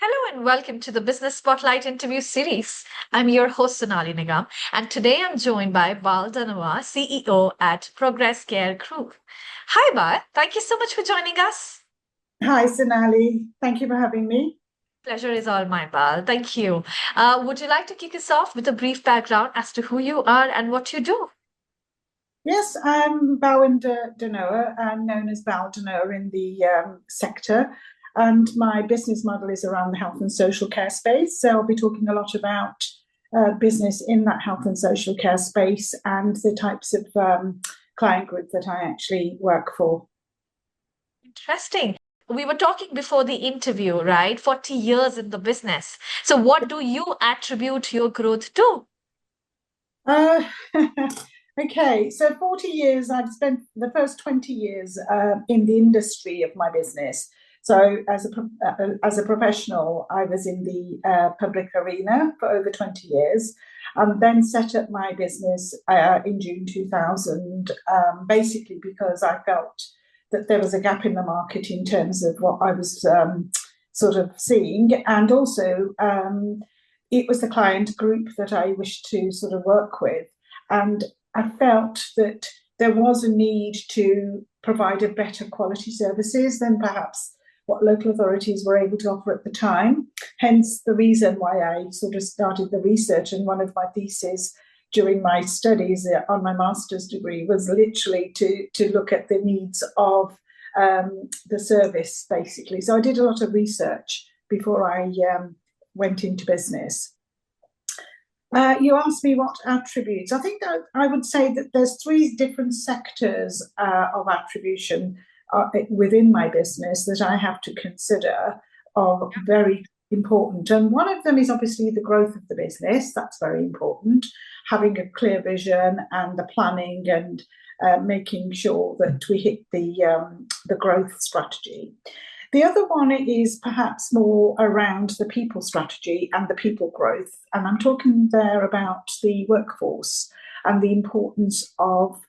Hello and welcome to the Business Spotlight interview series. I'm your host Sonali Nigam, and today I'm joined by Dhanoa, CEO at Progress Care Group. Hi Bal, thank you so much for joining us. Hi, Sonali. Thank you for having me. Pleasure is all mine, Bal. Thank you. Would you like to kick us off with a brief background as to who you are and what you do? Yes, I'm Bowen Dhanoa. I'm known as Val Dhanoa in the sector. And my business model is around the health and social care space. So I'll be talking a lot about business in that health and social care space and the types of client group that I actually work for. Interesting. We were talking before the interview, right? 40 years in the business. So, what do you attribute your growth to? Uh, okay, so 40 years, I've spent the first 20 years in the industry of my business. So, as a professional, I was in the public arena for over 20 years, and then set up my business in June 2000, basically because I felt that there was a gap in the market in terms of what I was sort of seeing, and also it was the client group that I wished to sort of work with. And I felt that there was a need to provide a better quality services than perhaps what local authorities were able to offer at the time. Hence the reason why I sort of started the research. And one of my theses during my studies on my master's degree was literally to look at the needs of the service, basically. So I did a lot of research before I went into business. You asked me what attributes. I think that I would say that there's three different sectors of attribution within my business that I have to consider are very important. And one of them is obviously the growth of the business. That's very important. Having a clear vision and the planning and making sure that we hit the growth strategy. The other one is perhaps more around the people strategy and the people growth. And I'm talking there about the workforce and the importance of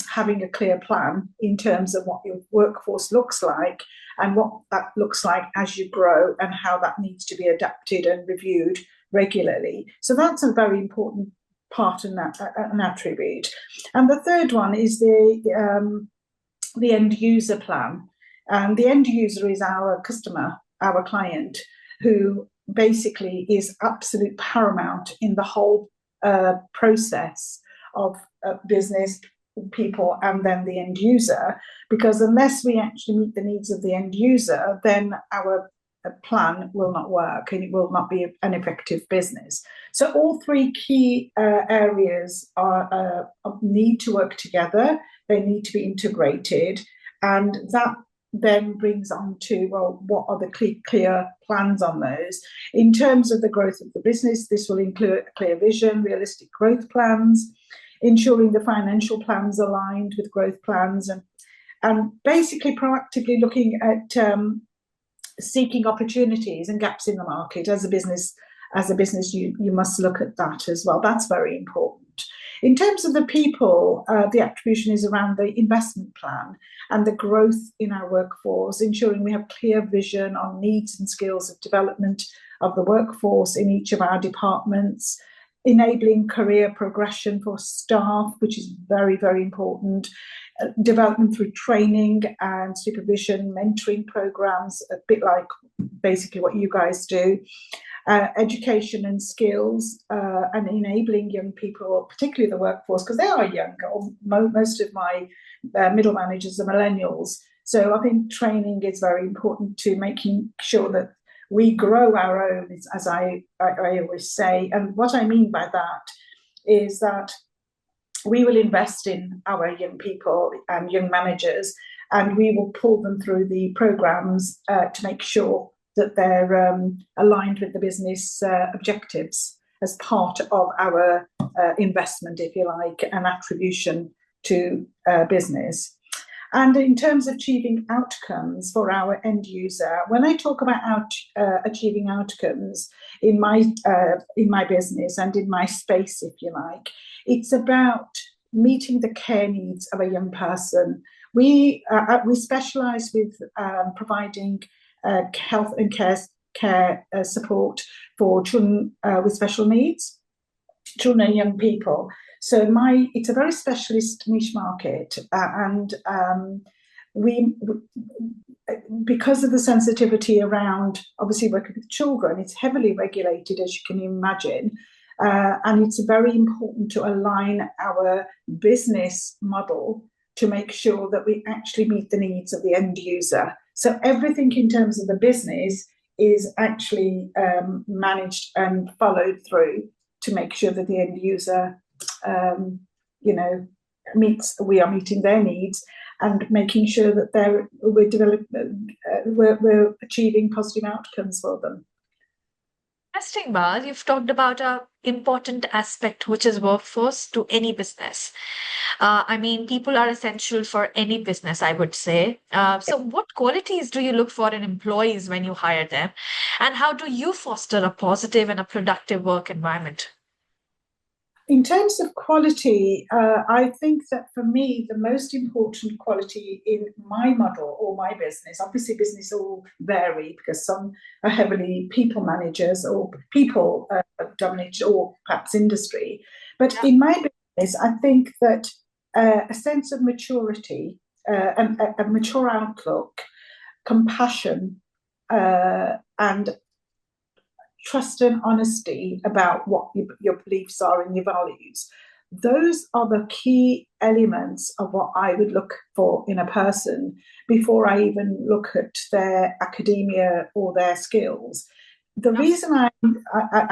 having a clear plan in terms of what your workforce looks like and what that looks like as you grow and how that needs to be adapted and reviewed regularly. So that's a very important part in that an attribute. And the third one is the end user plan. And the end user is our customer, our client, who basically is absolute paramount in the whole process of business, people, and then the end user. Because unless we actually meet the needs of the end user, then our plan will not work and it will not be an effective business. So all three key areas need to work together. They need to be integrated, and that then brings on to, well, what are the clear plans on those? In terms of the growth of the business, this will include a clear vision, realistic growth plans, ensuring the financial plans aligned with growth plans, and basically proactively looking at seeking opportunities and gaps in the market. As a business, you must look at that as well. That's very important. In terms of the people, the attribution is around the investment plan and the growth in our workforce, ensuring we have clear vision on needs and skills of development of the workforce in each of our departments, enabling career progression for staff, which is very, very important, development through training and supervision, mentoring programs, a bit like basically what you guys do, education and skills, and enabling young people, particularly the workforce, because they are young. Most of my middle managers are millennials. So I think training is very important to making sure that we grow our own, as I always say. And what I mean by that is that we will invest in our young people and young managers, and we will pull them through the programs to make sure that they're aligned with the business objectives as part of our investment, if you like, an attribution to business. And in terms of achieving outcomes for our end user, when I talk about achieving outcomes in my business and in my space, if you like, it's about meeting the care needs of a young person. We specialise with providing health and care support for children with special needs, children and young people. So it's a very specialist niche market, and we because of the sensitivity around obviously working with children, it's heavily regulated, as you can imagine. And it's very important to align our business model to make sure that we actually meet the needs of the end user. So everything in terms of the business is actually managed and followed through to make sure that the end user, we are meeting their needs and making sure that we're achieving positive outcomes for them. Interesting, Bal. You've talked about an important aspect, which is workforce to any business. I mean, people are essential for any business, I would say. So what qualities do you look for in employees when you hire them? And how do you foster a positive and a productive work environment? In terms of quality, I think that for me, the most important quality in my model or my business, obviously business all vary because some are heavily people managers or people dominated or perhaps industry. But in my business, I think that a sense of maturity, a mature outlook, compassion, and trust and honesty about what your beliefs are and your values. Those are the key elements of what I would look for in a person before I even look at their academia or their skills. The reason I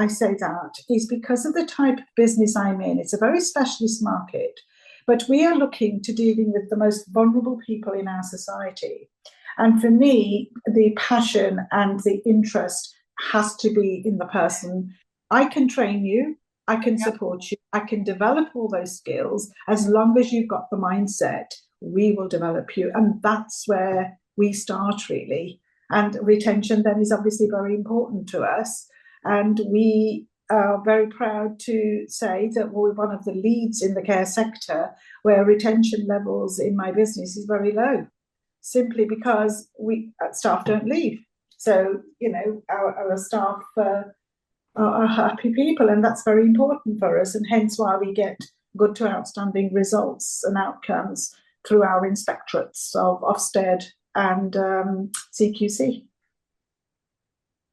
say that is because of the type of business I'm in. It's a very specialist market, but we are looking to dealing with the most vulnerable people in our society. And for me, the passion and the interest has to be in the person. I can train you, I can support you, I can develop all those skills. As long as you've got the mindset, we will develop you. And that's where we start, really. And retention then is obviously very important to us. And we are very proud to say that we're one of the leads in the care sector where retention levels in my business is very low, simply because staff don't leave. So, our staff are happy people, and that's very important for us, and hence why we get good to outstanding results and outcomes through our inspectorates of Ofsted and CQC.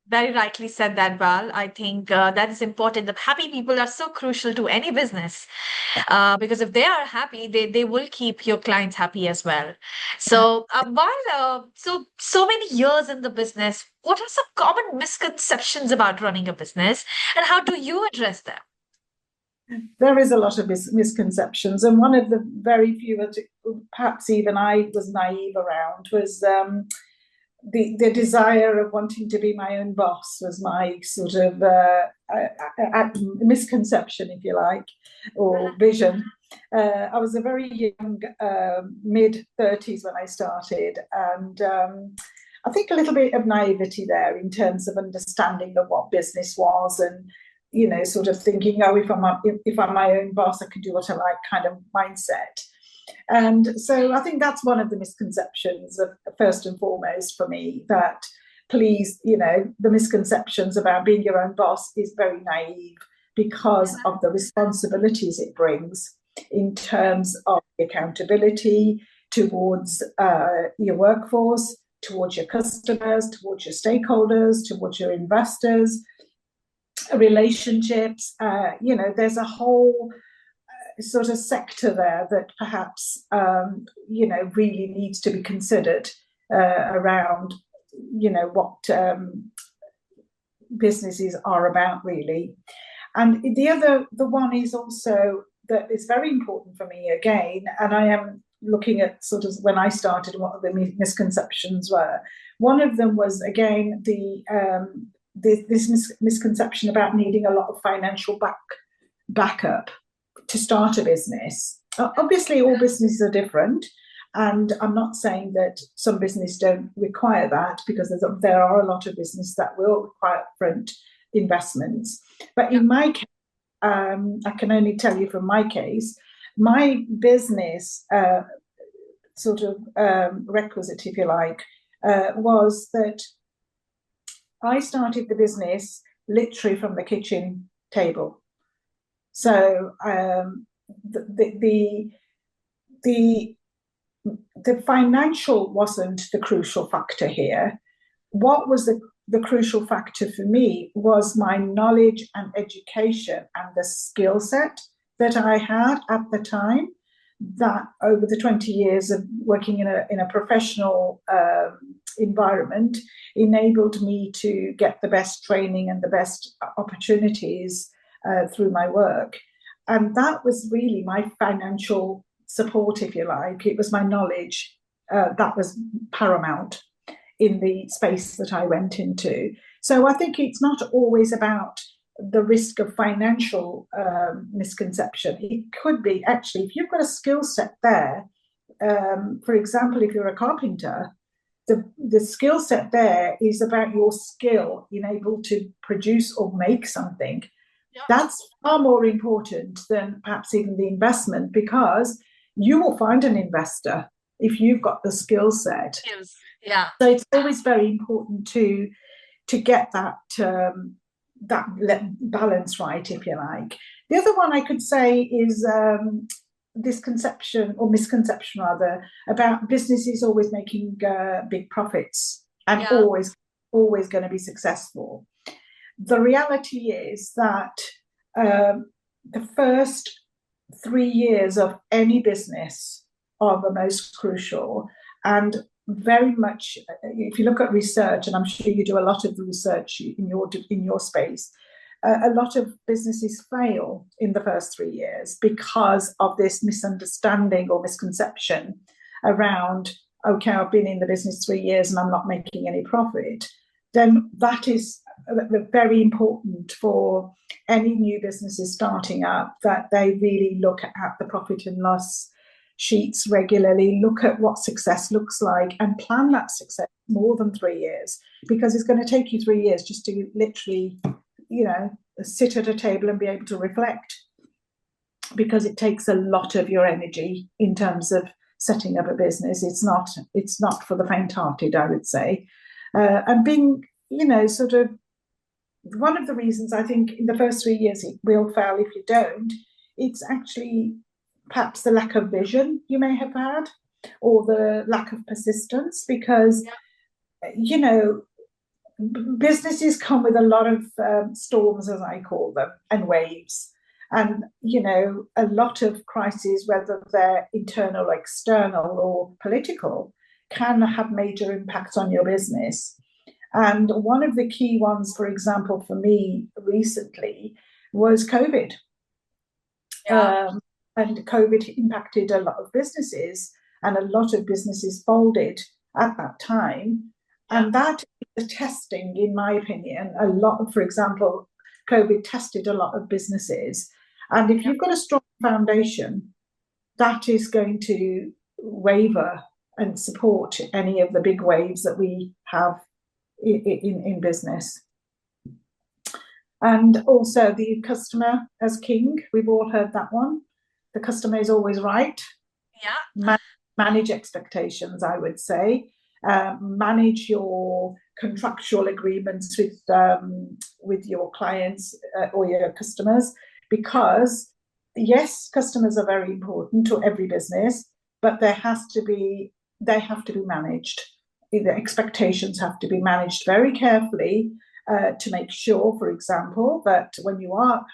Very rightly said that, Bal. I think that is important. The happy people are so crucial to any business because if they are happy, they will keep your clients happy as well. So, Bal, so many years in the business, what are some common misconceptions about running a business, and how do you address them? There is a lot of misconceptions, and one of the very few that perhaps even I was naive around was the desire of wanting to be my own boss was my sort of misconception, if you like, or vision. I was a very young, mid-30s when I started, and I think a little bit of naivety there in terms of understanding of what business was, and sort of thinking, oh, if I'm my own boss, I can do what I like, kind of mindset. And so I think that's one of the misconceptions of, first and foremost for me, that please, the misconceptions about being your own boss is very naive because of the responsibilities it brings in terms of accountability towards your workforce, towards your customers, towards your stakeholders, towards your investors, relationships. There's a whole sort of sector there that perhaps really needs to be considered around what businesses are about, really. And the one is also that is very important for me again, and I am looking at sort of when I started what the misconceptions were. One of them was again this misconception about needing a lot of financial backup to start a business. Obviously, all businesses are different, and I'm not saying that some businesses don't require that, because there are a lot of businesses that will require upfront investments. But in my case, I can only tell you from my case, my business requisite, if you like, was that I started the business literally from the kitchen table. So the the the financial wasn't the crucial factor here. What was the crucial factor for me was my knowledge and education and the skill set that I had at the time. That over the 20 years of working in a professional environment enabled me to get the best training and the best opportunities through my work. And that was really my financial support, if you like. It was my knowledge that was paramount in the space that I went into. So I think it's not always about the risk of financial misconception. It could be actually, if you've got a skill set there, for example, if you're a carpenter, the skill set there is about your skill in able to produce or make something. Yeah. That's far more important than perhaps even the investment, because you will find an investor if you've got the skill set. Yes. Yeah. So it's always very important to get that that balance right, if you like. The other one I could say is this conception or misconception rather about businesses always making big profits and always going to be successful. The reality is that the first 3 years of any business are the most crucial, and very much, if you look at research, and I'm sure you do a lot of the research in your space, a lot of businesses fail in the first 3 years because of this misunderstanding or misconception around, okay, I've been in the business 3 years and I'm not making any profit. Then that is very important for any new businesses starting up, that they really look at the profit and loss sheets regularly, look at what success looks like, and plan that success more than 3 years, because it's going to take you 3 years just to literally, sit at a table and be able to reflect, because it takes a lot of your energy in terms of setting up a business. It's not for the faint-hearted, I would say. And being, sort of one of the reasons I think in the first 3 years it will fail if you don't, it's actually perhaps the lack of vision you may have had, or the lack of persistence, because businesses come with a lot of storms, as I call them, and waves, and a lot of crises, whether they're internal, external, or political, can have major impacts on your business. And one of the key ones, for example, for me recently was COVID. And COVID impacted a lot of businesses, and a lot of businesses folded at that time. And that is testing, in my opinion, a lot. For example, COVID tested a lot of businesses. And if you've got a strong foundation, that is going to waver and support any of the big waves that we have in business. And also the customer as king, we've all heard that one. The customer is always right. Yeah. Manage expectations, I would say. Manage your contractual agreements with your clients or your customers, because yes, customers are very important to every business, but they have to be managed. The expectations have to be managed very carefully, to make sure, for example, that when you are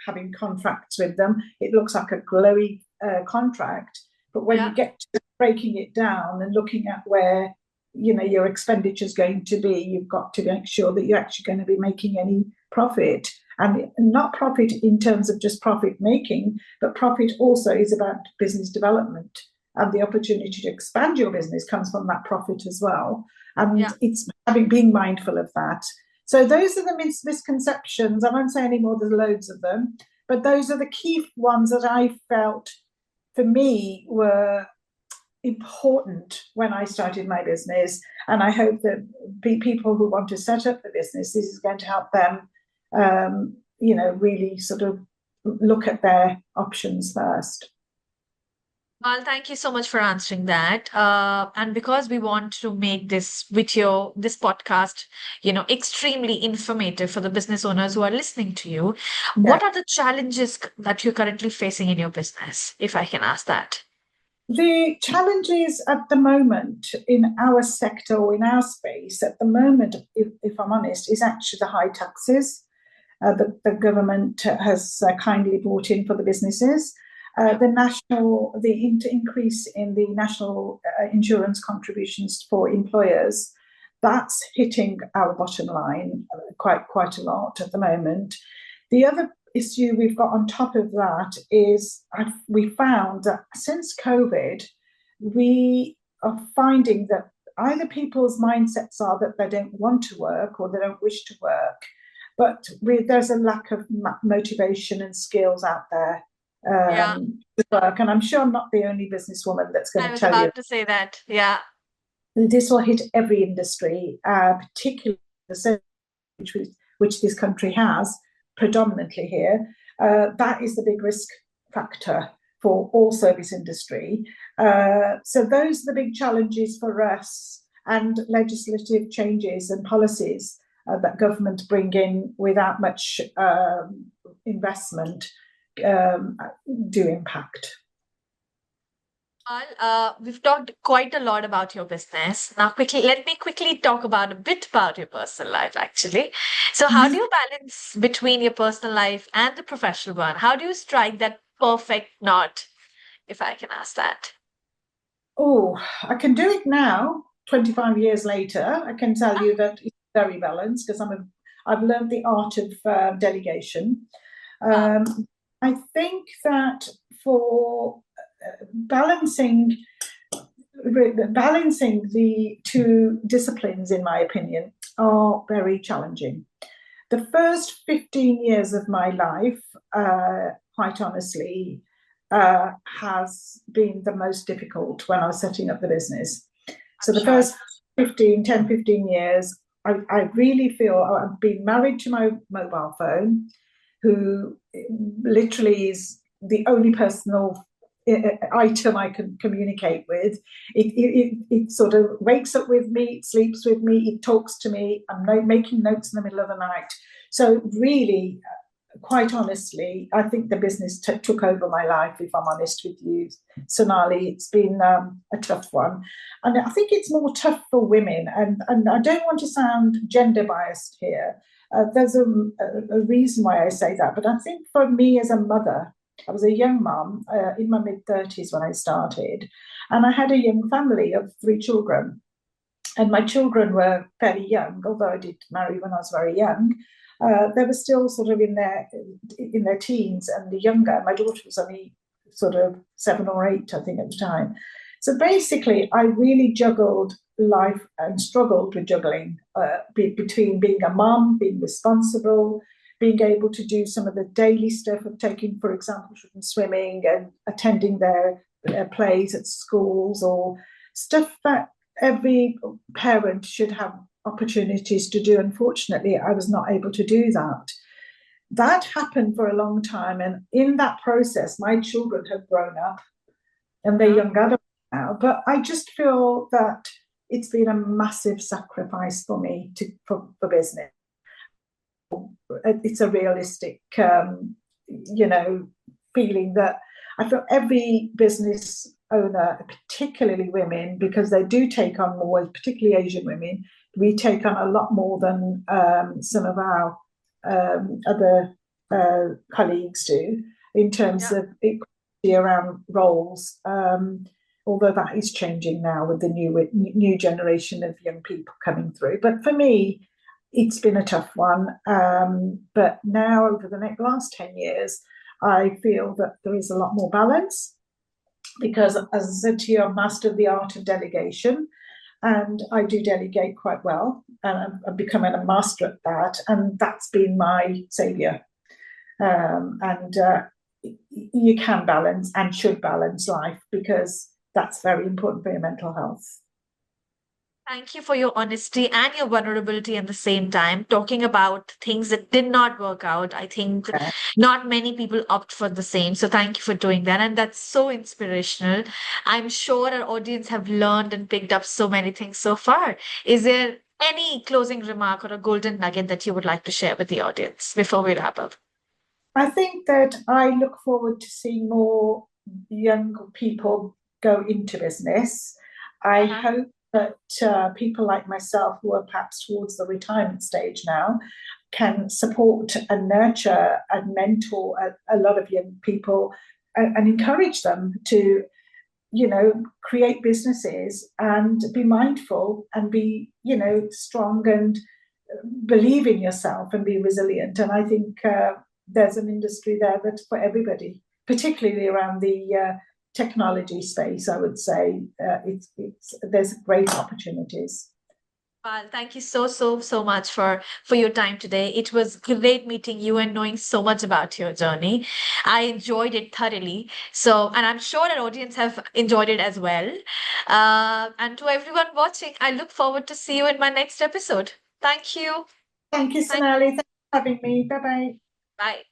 having contracts with them, it looks like a glowy contract. But when you get to breaking it down and looking at where your expenditure is going to be, you've got to make sure that you're actually going to be making any profit, and not profit in terms of just profit making, but profit also is about business development, and the opportunity to expand your business comes from that profit as well. And it's being mindful of that. So those are the misconceptions. I won't say any more, there's loads of them, but those are the key ones that I felt for me were important when I started my business. And I hope that people who want to set up the business, this is going to help them, really sort of look at their options first. Well, thank you so much for answering that. And because we want to make this video, this podcast, extremely informative for the business owners who are listening to you, Yeah. what are the challenges that you're currently facing in your business, if I can ask that? The challenges at the moment in our sector or in our space at the moment, if I'm honest, is actually the high taxes that the government has kindly brought in for the businesses. The increase in the national insurance contributions for employers, that's hitting our bottom line quite a lot at the moment. The other issue we've got on top of that is we found that since COVID, we are finding that either people's mindsets are that they don't want to work or they don't wish to work, but there's a lack of motivation and skills out there Yeah, to work. And I'm sure I'm not the only businesswoman that's going I to was tell you about to say that. Yeah. this will hit every industry, particularly the which this country has predominantly here. That is the big risk factor for all service industry. So those are the big challenges for us, and legislative changes and policies that government bring in without much investment do impact. Well, we've talked quite a lot about your business. Now, let me quickly talk about a bit about your personal life, actually. So, how do you balance between your personal life and the professional one? How do you strike that perfect knot, if I can ask that? Oh, I can do it now, 25 years later. I can tell you that it's very balanced because I've learned the art of delegation. Wow. Um, I think that for balancing balancing the two disciplines, in my opinion, are very challenging. The first 15 years of my life, quite honestly, has been the most difficult when I was setting up the business. I'm So the sure. first 15 years, I really feel I've been married to my mobile phone, who literally is the only personal item I can communicate with. It sort of wakes up with me, it sleeps with me, it talks to me. I'm making notes in the middle of the night. So really, quite honestly, I think the business took over my life, if I'm honest with you, Sonali. It's been a tough one. And I think it's more tough for women. And I don't want to sound gender biased here. There's a reason why I say that. But I think for me as a mother, I was a young mum in my mid-30s when I started. And I had a young family of 3 children. And my children were fairly young, although I did marry when I was very young. They were still sort of in their teens and the younger. My daughter was only sort of 7 or 8, I think, at the time. So basically, I really juggled life and struggled with juggling between being a mum, being responsible, being able to do some of the daily stuff of taking, for example, children swimming and attending their plays at schools, or stuff that every parent should have opportunities to do. Unfortunately, I was not able to do that. That happened for a long time. And in that process, my children have grown up and they're Yeah. young adults now. But I just feel that it's been a massive sacrifice for me for business. It's a realistic, feeling that I feel every business owner, particularly women, because they do take on more, particularly Asian women, we take on a lot more than some of our other colleagues do in terms Yeah. of equality around roles. Although that is changing now with the new generation of young people coming through. But for me, it's been a tough one. But now, over the last 10 years, I feel that there is a lot more balance because, as I said to you, I've mastered the art of delegation and I do delegate quite well. And I've become a master at that. And that's been my savior. And you can balance and should balance life because that's very important for your mental health. Thank you for your honesty and your vulnerability at the same time, talking about things that did not work out. I think Yeah. not many people opt for the same. So thank you for doing that. And that's so inspirational. I'm sure our audience have learned and picked up so many things so far. Is there any closing remark or a golden nugget that you would like to share with the audience before we wrap up? I think that I look forward to seeing more young people go into business. I Uh-huh. hope that people like myself, who are perhaps towards the retirement stage now, can support and nurture and mentor a lot of young people and encourage them to, create businesses and be mindful and be, strong and believe in yourself and be resilient. And I think there's an industry there that's for everybody, particularly around the technology space. I would say it's there's great opportunities. Well, thank you so much for your time today. It was great meeting you and knowing so much about your journey. I enjoyed it thoroughly. So, and I'm sure our audience have enjoyed it as well. And to everyone watching, I look forward to see you in my next episode. Thank you. Thank you, Thank, Sonali. Thanks for having me. Bye bye. bye.